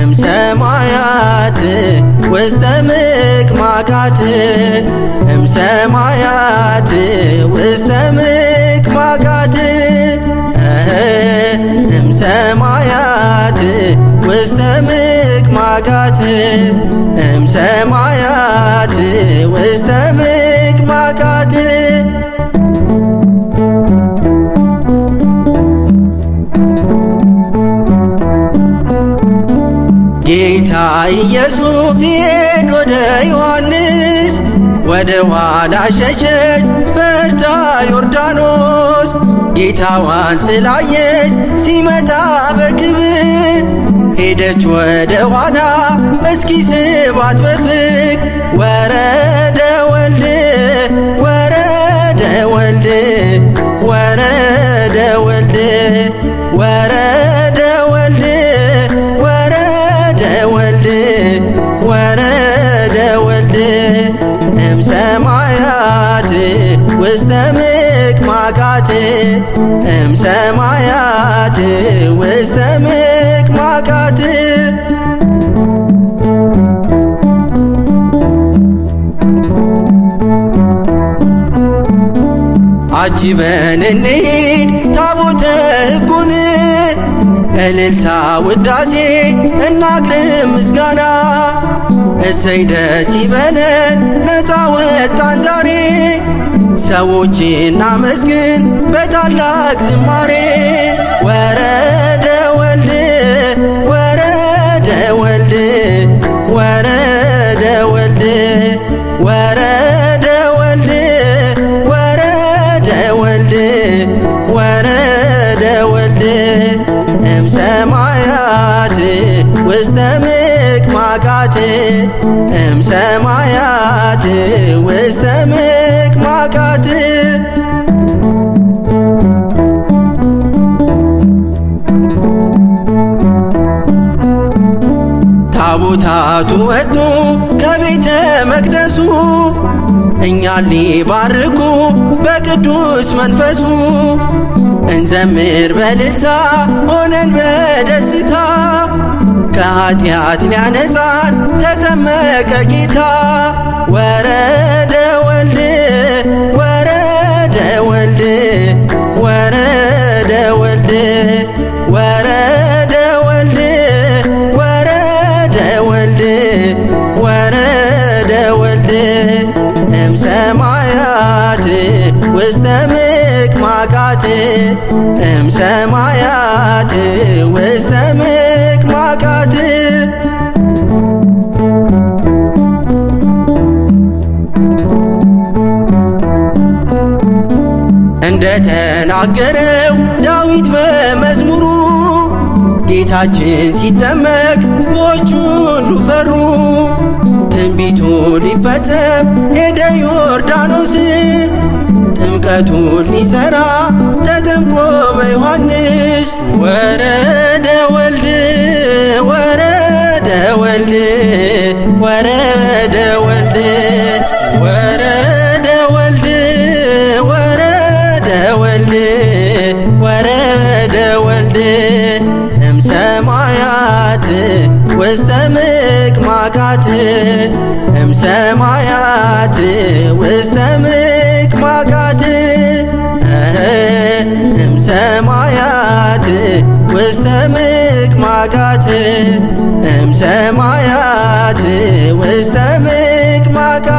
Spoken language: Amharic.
እምሰማያት ውስተ ምቅማቃት እምሰማያት ውስተ ምቅማቃት እምሰማያት ውስተ ምቅማቃት እምሰማያት ውስተ ምቅማቃት ጌታ ኢየሱስ ሲሄድ ወደ ዮሐንስ ወደ ኋላ ሸሸች ፈርታ ዮርዳኖስ ጌታዋን ስላየች ሲመጣ በክብር ሄደች ወደ ኋላ እስኪ ስባት በፍቅር ወረደ ወልድ ወረደ ወልድ ወረደ ወልድ ወረደ ወልድ ወረደ ወልድ ወረደ ወልድ እምሰማያት ውስተ ምቅማቃት እምሰማያት ውስተ ምቅማቃት አጅበን እንሂድ ታቦተ ሕጉን እልልታ ውዳሴ እናቅርብ ምስጋና እሰይ ደስ ይበለን ነፃ ወጣን ዛሬ ሰዎች እናመስግን በታላቅ ዝማሬ ወረደ ወልድ ወረደ ወልድ ወረደ ወልድ ወረደ ወልድ ወረደ ወልድ ወረደ ወልድ እምሰማያት ውስተ ምቅማቃት እምሰማያት ውስተ ምቅማቃት ታቦታቱ ወጡ ከቤተ መቅደሱ እኛን ሊባርኩ በቅዱስ መንፈሱ እንዘምር በእልልታ ሆነን በደስታ ከኃጢአት ሊያነጻን ተጠመቀ ጌታ ወረደ ወልድ ወረደ ወልድ ወረደ ወልድ ወረደ ወልድ ወረደ ወልድ ወረደ ወልድ እምሰማያት ውስተ ምቅማቃት እምሰማያት ውስተ ምቅማቃት እንደ ተናገረው ዳዊት በመዝሙሩ ጌታችን ሲጠመቅ ብዙዎች ሁሉ ፈሩ ትንቢቱ ሊፈጸም ሄደ ዮርዳኖስ ጥምቀቱን ሊሠራ ተጠምቆ በዮሐንስ ወረደ ወልድ ወረደ ወልድ ወረደ ወልድ ወረደ ወልድ ወረደ ወልድ ወረደ ወልድ እምሰማያት ውስተ ምቅማቃት እምሰማያት ውስተ ምቅማቃት እምሰማያት ውስተ ምቅማቃት እምሰማያት ውስተ ምቅማቃት